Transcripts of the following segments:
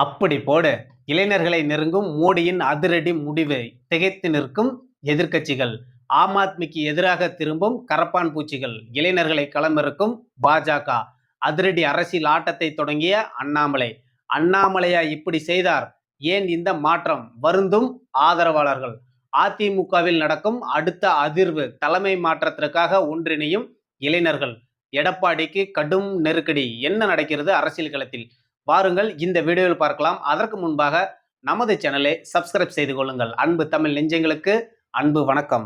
அப்படி போடு. இளைஞர்களை நெருங்கும் மோடியின் அதிரடி முடிவு. திகைத்து நிற்கும் எதிர்க்கட்சிகள். ஆம் ஆத்மிக்கு எதிராக திரும்பும் கரப்பான் பூச்சிகள். இளைஞர்களை களமிறக்கும் பாஜக. அதிரடி அரசியல் ஆட்டத்தை தொடங்கிய அண்ணாமலை. அண்ணாமலையா இப்படி செய்தார்? ஏன் இந்த மாற்றம்? வருந்தும் ஆதரவாளர்கள். அதிமுகவில் நடக்கும் அடுத்த அதிர்வு. தலைமை மாற்றத்திற்காக ஒன்றிணையும் இளைஞர்கள். எடப்பாடிக்கு கடும் நெருக்கடி. என்ன நடக்கிறது அரசியல் களத்தில்? வாருங்கள் இந்த வீடியோவில் பார்க்கலாம். அதற்கு முன்பாக நமது சேனலை சப்ஸ்கிரைப் செய்து கொள்ளுங்கள். அன்பு தமிழ் நெஞ்சங்களுக்கு அன்பு வணக்கம்.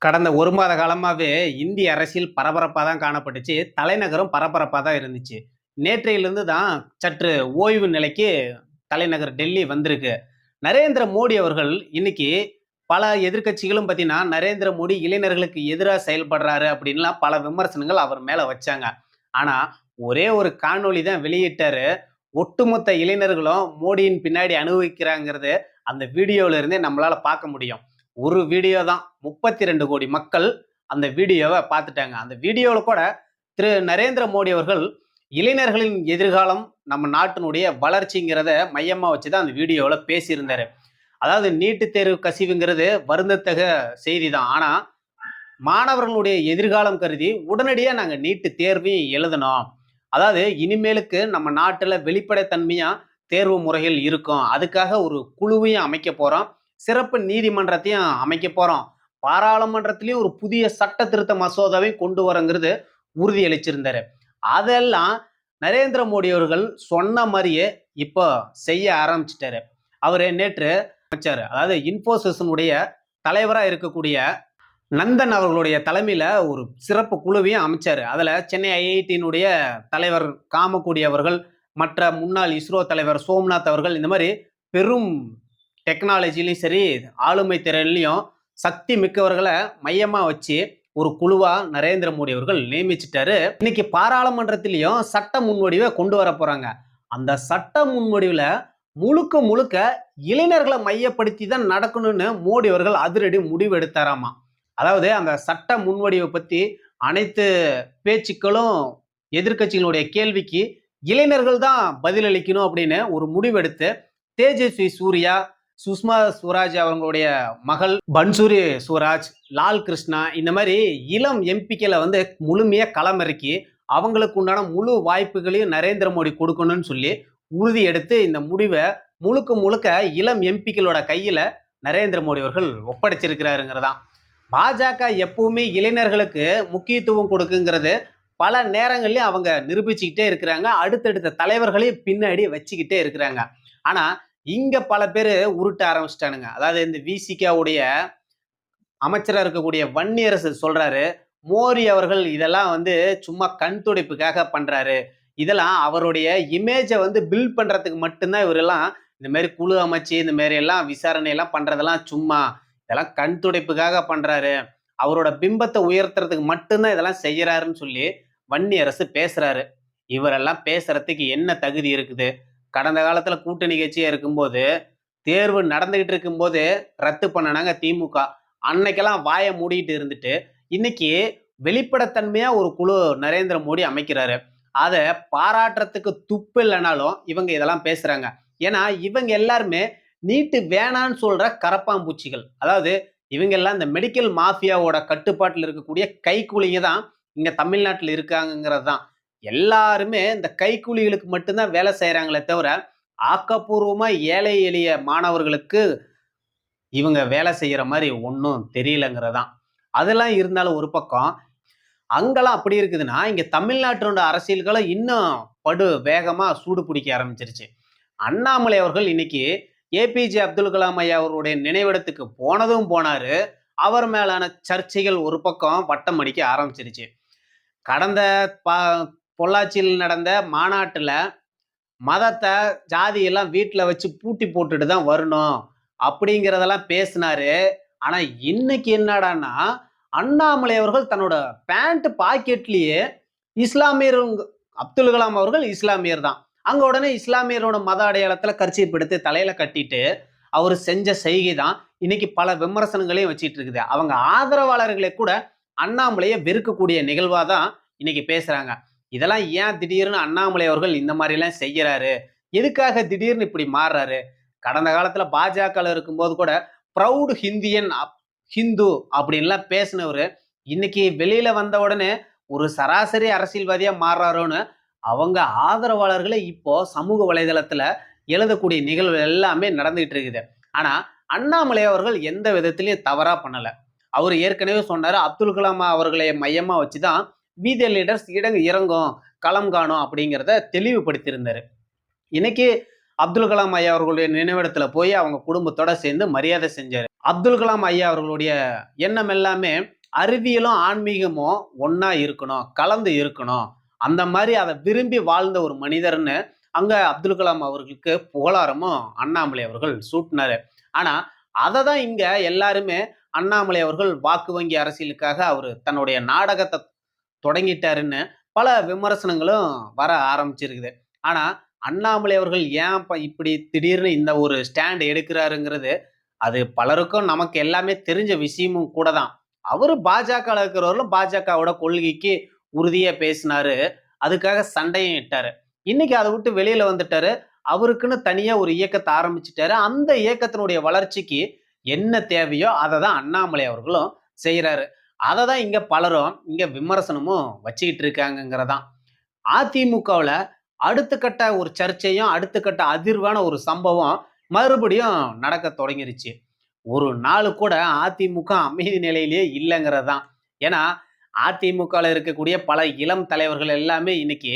கடந்த ஒரு மாத காலமாகவே இந்திய அரசியல் பரபரப்பாக தான் காணப்பட்டுச்சு. தலைநகரம் பரபரப்பாக தான் இருந்துச்சு. நேற்றையிலிருந்து தான் சற்று ஓய்வு நிலைக்கு தலைநகர் டெல்லி வந்திருக்கு. நரேந்திர மோடி அவர்கள் இன்னைக்கு பல எதிர்க்கட்சிகளும் பார்த்தீங்கன்னா நரேந்திர மோடி இளைஞர்களுக்கு எதிராக செயல்படுறாரு அப்படின்லாம் பல விமர்சனங்கள் அவர் மேல வச்சாங்க. ஆனா ஒரே ஒரு காணொளி தான் வெளியிட்டாரு. ஒட்டுமொத்த இளைஞர்களும் மோடியின் பின்னாடி அனுபவிக்கிறாங்கிறது அந்த வீடியோல இருந்தே நம்மளால பார்க்க முடியும். ஒரு வீடியோ தான் 32 கோடி மக்கள் அந்த வீடியோவை பார்த்துட்டாங்க. அந்த வீடியோவில் கூட திரு நரேந்திர மோடி அவர்கள் இளைஞர்களின் எதிர்காலம் நம்ம நாட்டினுடைய வளர்ச்சிங்கிறத மையமா வச்சுதான் அந்த வீடியோவில் பேசியிருந்தாரு. அதாவது நீட்டு தேர்வு கசிவுங்கிறது வருந்தத்தக செய்தி தான். ஆனா மாணவர்களுடைய எதிர்காலம் கருதி உடனடியா நாங்க நீட்டு தேர்வையும் எழுதணும். அதாவது இனிமேலுக்கு நம்ம நாட்டுல வெளிப்படைத்தன்மையா தேர்வு முறைகள் இருக்கும். அதுக்காக ஒரு குழுவையும் அமைக்க போறோம். சிறப்பு நீதிமன்றத்தையும் அமைக்க போறோம். பாராளுமன்றத்திலையும் ஒரு புதிய சட்ட திருத்த மசோதாவை கொண்டு வரங்கிறது உறுதியளிச்சிருந்தாரு. அதெல்லாம் நரேந்திர மோடி அவர்கள் சொன்ன மாதிரியே இப்போ செய்ய ஆரம்பிச்சிட்டாரு. அவரு நேற்று அமைச்சாரு. அதாவது இன்ஃபோசிஸினுடைய தலைவரா இருக்கக்கூடிய நந்தன் அவர்களுடைய தலைமையில ஒரு சிறப்பு குழுவையும் அமைச்சாரு. அதுல சென்னை ஐஐடியினுடைய தலைவர் காமக்குடி அவர்கள், மற்ற முன்னாள் இஸ்ரோ தலைவர் சோம்நாத் அவர்கள், இந்த மாதிரி பெரும் டெக்னாலஜிலையும் சரி ஆளுமை திறன்லையும் சக்தி மிக்கவர்களை மையமா வச்சு ஒரு குழுவா நரேந்திர மோடி அவர்கள் நியமிச்சிட்டாரு. இன்னைக்கு பாராளுமன்றத்திலையும் சட்ட முன்வடிவை கொண்டு வர போறாங்க. அந்த சட்ட முன்வடிவுல முழுக்க முழுக்க இளைஞர்களை மையப்படுத்தி தான் நடக்கணும்னு மோடி அவர்கள் அதிரடி முடிவு எடுத்தாராமா. அதாவது அந்த சட்ட முன்வடிவை பத்தி அனைத்து பேச்சுக்களும் எதிர்கட்சிகளுடைய கேள்விக்கு இளைஞர்கள் தான் பதிலளிக்கணும் அப்படின்னு ஒரு முடிவெடுத்து தேஜஸ்வி சூர்யா, சுஷ்மா ஸ்வராஜ் அவங்களுடைய மகள் பன்சூரி ஸ்வராஜ், லால் கிருஷ்ணா, இந்த மாதிரி இளம் எம்பிக்களை வந்து முழுமையா களமிறக்கி அவங்களுக்கு உண்டான முழு வாய்ப்புகளையும் நரேந்திர மோடி கொடுக்கணும்னு சொல்லி உறுதி எடுத்து இந்த முடிவை முழுக்க முழுக்க இளம் எம்பிக்களோட கையில நரேந்திர மோடி அவர்கள் ஒப்படைச்சிருக்கிறாருங்கிறதான். பாஜக எப்பவுமே இளைஞர்களுக்கு முக்கியத்துவம் கொடுக்குங்கிறது பல நேரங்கள்லயும் அவங்க நிரூபிச்சுக்கிட்டே இருக்கிறாங்க. அடுத்தடுத்த தலைவர்களையும் பின்னாடி வச்சுக்கிட்டே இருக்கிறாங்க. ஆனா இங்க பல பேர் உருட்ட ஆரம்பிச்சிட்டானுங்க. அதாவது இந்த விசிகாவுடைய அமைச்சராக இருக்கக்கூடிய வன்னியரசு சொல்றாரு, மோடி அவர்கள் இதெல்லாம் வந்து சும்மா கண் துடைப்புக்காக பண்றாரு. இதெல்லாம் அவருடைய இமேஜை வந்து பில்ட் பண்றதுக்கு மட்டும்தான் இவரெல்லாம் இந்த மாதிரி குழு அமைச்சு இந்த மாதிரி எல்லாம் விசாரணை எல்லாம் பண்றதெல்லாம் சும்மா இதெல்லாம் கண் துடைப்புக்காக பண்றாரு. அவரோட பிம்பத்தை உயர்த்துறதுக்கு மட்டும்தான் இதெல்லாம் செய்யறாருன்னு சொல்லி வன்னியரசு பேசுறாரு. இவரெல்லாம் பேசுறதுக்கு என்ன தகுதி இருக்குது? கடந்த காலத்துல கூட்டணி கட்சியா இருக்கும்போது தேர்வு நடந்துகிட்டு இருக்கும்போது ரத்து பண்ணனாங்க திமுக. அன்னைக்கெல்லாம் வாயை மூடிட்டு இருந்துட்டு இன்னைக்கு வெளிப்படைத்தன்மையா ஒரு குழு நரேந்திர மோடி அமைக்கிறாரு. அதை பாராட்டுறதுக்கு துப்பு இல்லைனாலும் இவங்க இதெல்லாம் பேசுறாங்க. ஏன்னா இவங்க எல்லாருமே நீட்டு வேணான்னு சொல்ற கரப்பாம்பூச்சிகள். அதாவது இவங்க எல்லாம் இந்த மெடிக்கல் மாஃபியாவோட கட்டுப்பாட்டில் இருக்கக்கூடிய கைக்கூலிங்க தான் இங்க தமிழ்நாட்டில் இருக்காங்கிறது தான். எல்லாருமே இந்த கைக்கூலிகளுக்கு மட்டும்தான் வேலை செய்யறாங்களே தவிர ஆக்கப்பூர்வமா ஏழை எளிய மாணவர்களுக்கு இவங்க வேலை செய்யற மாதிரி ஒன்றும் தெரியலங்கிறதான். அதெல்லாம் இருந்தாலும் ஒரு பக்கம் அங்கெல்லாம் அப்படி இருக்குதுன்னா இங்க தமிழ்நாட்டோட அரசியல்களை இன்னும் படு வேகமா சூடு பிடிக்க ஆரம்பிச்சிருச்சு. அண்ணாமலை அவர்கள் இன்னைக்கு ஏபிஜே அப்துல் கலாம் ஐயா அவருடைய நினைவிடத்துக்கு போனதும் போனாரு. அவர் மேலான சர்ச்சைகள் ஒரு பக்கம் வட்டம் அடிக்க ஆரம்பிச்சிருச்சு. கடந்த பொள்ளாச்சியில் நடந்த மாநாட்டுல மதத்தை ஜாதியெல்லாம் வீட்டுல வச்சு பூட்டி போட்டுட்டு தான் வரணும் அப்படிங்கிறதெல்லாம் பேசினாரு. ஆனா இன்னைக்கு என்னடான்னா அண்ணாமலை அவர்கள் தன்னோட பேண்ட் பாக்கெட்லயே இஸ்லாமியர், அப்துல் கலாம் அவர்கள் இஸ்லாமியர் தான், அங்க உடனே இஸ்லாமியரோட மத அடையாளத்துல கர்ச்சீப் எடுத்து தலையில கட்டிட்டு அவர் செஞ்ச செய்கை தான் இன்னைக்கு பல விமர்சனங்களையும் வச்சிட்டு இருக்குது. அவங்க ஆதரவாளர்களை கூட அண்ணாமலையை வெறுக்கக்கூடிய நிகழ்வாதான் இன்னைக்கு பேசுறாங்க. இதெல்லாம் ஏன் திடீர்னு அண்ணாமலை அவர்கள் இந்த மாதிரிலாம் செய்யறாரு? எதுக்காக திடீர்னு இப்படி மாறுறாரு? கடந்த காலத்துல பாஜகல இருக்கும்போது கூட ப்ரவுட் ஹிந்தியன் ஹிந்து அப்படின்லாம் பேசினவரு, இன்னைக்கு வெளியில வந்த உடனே ஒரு சராசரி அரசியல்வாதியா மாறுறாரோன்னு அவங்க ஆதரவாளர்களே இப்போ சமூக வலைதளத்துல எழுதக்கூடிய நிகழ்வு எல்லாமே நடந்துகிட்டு இருக்குது. ஆனா அண்ணாமலை அவர்கள் எந்த விதத்திலையும் தவறா பண்ணல. அவர் ஏற்கனவே சொன்னாரு, அப்துல் கலாம் அவர்களை மையமா வச்சுதான் மீதிய லீடர்ஸ் இறங்கும், களம் காணும் அப்படிங்கிறத தெளிவுபடுத்தியிருந்தாரு. இன்னைக்கு அப்துல் கலாம் ஐயா அவர்களுடைய நினைவிடத்துல போய் அவங்க குடும்பத்தோட சேர்ந்து மரியாதை செஞ்சாரு. அப்துல் கலாம் ஐயா அவர்களுடைய எண்ணம் எல்லாமே அறிவியலும் ஆன்மீகமும் ஒன்னா இருக்கணும், கலந்து இருக்கணும். அந்த மாதிரி அதை விரும்பி வாழ்ந்த ஒரு மனிதர்னு அங்க அப்துல் கலாம் அவர்களுக்கு புகழாரமும் அண்ணாமலை அவர்கள் சூட்டினாரு. ஆனா அதை தான் இங்க எல்லாருமே அண்ணாமலை அவர்கள் வாக்கு வங்கி அரசியலுக்காக அவர் தன்னுடைய நாடகத்தை தொடங்கிட்டாருன்னு பல விமர்சனங்களும் வர ஆரம்பிச்சிருக்குது. ஆனா அண்ணாமலை அவர்கள் ஏன் இப்படி திடீர்னு இந்த ஒரு ஸ்டாண்ட் எடுக்கிறாருங்கிறது அது பலருக்கும் நமக்கு எல்லாமே தெரிஞ்ச விஷயமும் கூட தான். அவரு பாஜக இருக்கிறவர்களும் பாஜகவோட கொள்கைக்கு உறுதியா பேசினாரு. அதுக்காக சண்டையும் இட்டாரு. இன்னைக்கு அதை விட்டு வெளியில வந்துட்டாரு. அவருக்குன்னு தனியா ஒரு இயக்கத்தை ஆரம்பிச்சுட்டாரு. அந்த இயக்கத்தினுடைய வளர்ச்சிக்கு என்ன தேவையோ அதை தான் அண்ணாமலை அவர்களும் செய்யறாரு. அதை தான் இங்க பலரும் இங்க விமர்சனமும் வச்சுக்கிட்டு இருக்காங்கிறதான். அதிமுகவுல அடுத்த கட்ட ஒரு சர்ச்சையும் அடுத்த கட்ட அதிர்வான ஒரு சம்பவம் மறுபடியும் நடக்க தொடங்கிருச்சு. ஒரு நாள் கூட அதிமுக அமைதி நிலையிலேயே இல்லைங்கிறது தான். ஏன்னா அதிமுகவில் இருக்கக்கூடிய பல இளம் தலைவர்கள் எல்லாமே இன்னைக்கு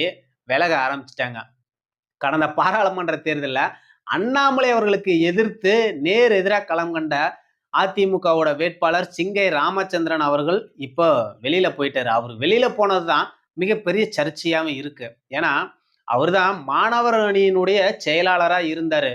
விலக ஆரம்பிச்சிட்டாங்க. கடந்த பாராளுமன்ற தேர்தலில் அண்ணாமலை அவர்களுக்கு எதிர்த்து நேர் எதிராக களம் கண்ட அதிமுகவோட வேட்பாளர் சிங்கை ராமச்சந்திரன் அவர்கள் இப்போ வெளியில போயிட்டாரு. அவர் வெளியில போனதுதான் மிகப்பெரிய சர்ச்சையாவும் இருக்கு. ஏன்னா அவர்தான் மாணவர் அணியினுடைய செயலாளரா இருந்தாரு.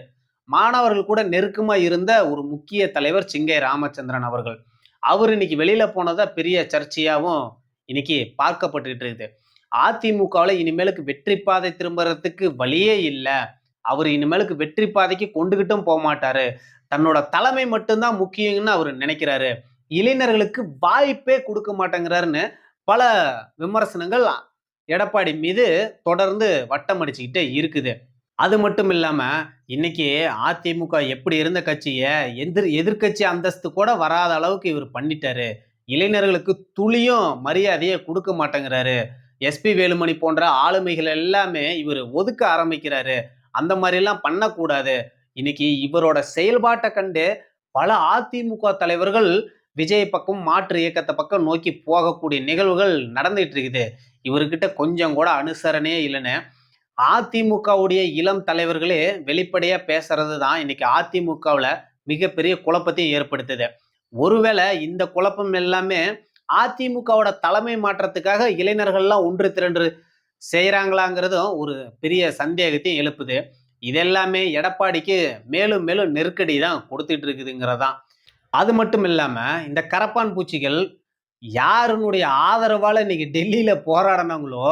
மாணவர்கள் கூட நெருக்கமா இருந்த ஒரு முக்கிய தலைவர் சிங்கை ராமச்சந்திரன் அவர்கள். அவர் இன்னைக்கு வெளியில போனதா பெரிய சர்ச்சையாவும் இன்னைக்கு பார்க்கப்பட்டுக்கிட்டு இருக்குது. அதிமுகவுல இனிமேலுக்கு வெற்றி பாதை திரும்புறதுக்கு வழியே இல்லை. அவர் இனிமேலுக்கு வெற்றி பாதைக்கு கொண்டுகிட்டும் போக மாட்டாரு. தன்னோட தலைமை மட்டும்தான் முக்கியம்னு அவர் நினைக்கிறாரு. இளைஞர்களுக்கு வாய்ப்பே கொடுக்க மாட்டேங்கிறாருன்னு பல விமர்சனங்கள் எடப்பாடி மீது தொடர்ந்து வட்டம் அடிச்சுக்கிட்டே இருக்குது. அது மட்டும் இல்லாம இன்னைக்கு அதிமுக எப்படி இருந்த கட்சியை எதிர்கட்சி அந்தஸ்து கூட வராத அளவுக்கு இவர் பண்ணிட்டாரு. இளைஞர்களுக்கு துளியும் மரியாதையை கொடுக்க மாட்டேங்கிறாரு. எஸ்பி வேலுமணி போன்ற ஆளுமைகள் எல்லாமே இவர் ஒதுக்க ஆரம்பிக்கிறாரு. அந்த மாதிரி எல்லாம் பண்ணக்கூடாது. இன்னைக்கு இவரோட செயல்பாட்டை கண்டு பல அதிமுக தலைவர்கள் விஜய் பக்கம் மாற்று இயக்கத்தை பக்கம் நோக்கி போகக்கூடிய நிகழ்வுகள் நடந்துட்டு இருக்குது. இவர்கிட்ட கொஞ்சம் கூட அனுசரணையே இல்லைன்னு அதிமுகவுடைய இளம் தலைவர்களே வெளிப்படையா பேசுறது தான் இன்னைக்கு அதிமுகவுல மிகப்பெரிய குழப்பத்தையும் ஏற்படுத்துது. ஒருவேளை இந்த குழப்பம் எல்லாமே அதிமுகவோட தலைமை மாற்றத்துக்காக இளைஞர்கள்லாம் ஒன்று திரண்டு செய்யறாங்களாங்கிறதும் ஒரு பெரிய சந்தேகத்தையும் எழுப்புது. இதெல்லாமே எடப்பாடிக்கு மேலும் மேலும் நெருக்கடி தான் கொடுத்துட்டு இருக்குதுங்கிறதான். அது மட்டும் இல்லாம இந்த கரப்பான் பூச்சிகள் யாருனுடைய ஆதரவால இன்னைக்கு டெல்லியில போராடினாங்களோ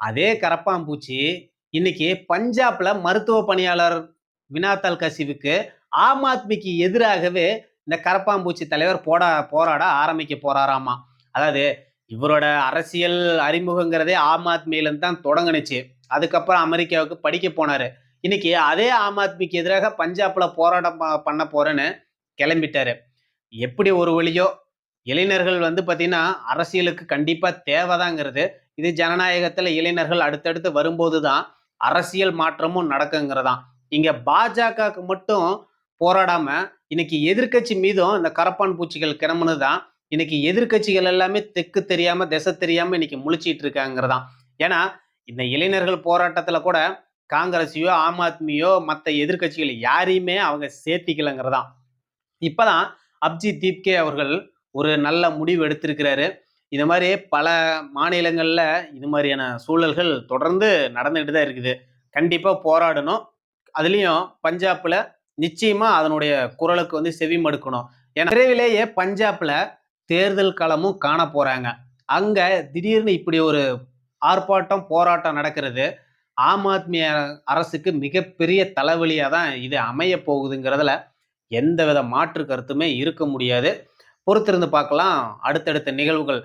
அதே கரப்பான் பூச்சி இன்னைக்கு பஞ்சாப்ல மருத்துவ பணியாளர் வினாத்தாள் கசிவுக்கு ஆம் ஆத்மிக்கு எதிராகவே இந்த கரப்பாம்பூச்சி தலைவர் போராட ஆரம்பிக்க போறாராமா. அதாவது இவரோட அரசியல் அறிமுகங்கிறதே ஆம் ஆத்மியில தான் தொடங்குனுச்சு. அதுக்கப்புறம் அமெரிக்காவுக்கு படிக்க போனாரு. இன்னைக்கு அதே ஆம் ஆத்மிக்கு எதிராக பஞ்சாப்ல போராட்டம் பண்ண போறேன்னு கிளம்பிட்டாரு. எப்படி ஒரு வழியோ இளைஞர்கள் பாத்தீங்கன்னா அரசியலுக்கு கண்டிப்பா தேவைதாங்கிறது. இது ஜனநாயகத்துல இளைஞர்கள் அடுத்தடுத்து வரும்போதுதான் அரசியல் மாற்றமும் நடக்குங்கிறதான். இங்க பாஜகவுக்கு மட்டும் போராடாம இன்னைக்கு எதிர்கட்சி மீதும் இந்த கரப்பான் பூச்சிகள் கிளம்புனதுதான் இன்னைக்கு எதிர்கட்சிகள் எல்லாமே தெற்கு தெரியாம திசை தெரியாம இன்னைக்கு முழிச்சிட்டு இருக்காங்கிறதான். ஏன்னா இந்த இளைஞர்கள் போராட்டத்துல கூட காங்கிரஸையோ ஆம் ஆத்மியோ மற்ற எதிர்கட்சிகள் யாரையுமே அவங்க சேர்த்திக்கலங்கிறதான். இப்பதான் அப்ஜித் தீப்கே அவர்கள் ஒரு நல்ல முடிவு எடுத்திருக்கிறாரு. இது மாதிரி பல மாநிலங்கள்ல இது மாதிரியான சூழல்கள் தொடர்ந்து நடந்துகிட்டு தான் இருக்குது. கண்டிப்பா போராடணும். அதுலயும் பஞ்சாப்ல நிச்சயமா அதனுடைய குரலுக்கு செவி மடுக்கணும். ஏன்னா விரைவிலேயே பஞ்சாப்ல தேர்தல் களமும் காண போறாங்க. அங்க திடீர்னு இப்படி ஒரு ஆர்ப்பாட்டம் போராட்டம் நடக்கிறது ஆம் ஆத்மி அரசுக்கு மிகப்பெரிய தலைவலியா தான் இது அமைய போகுதுங்கிறதுல எந்தவித மாற்று கருத்துமே இருக்க முடியாது. பொறுத்திருந்து பார்க்கலாம் அடுத்தடுத்த நிகழ்வுகள்.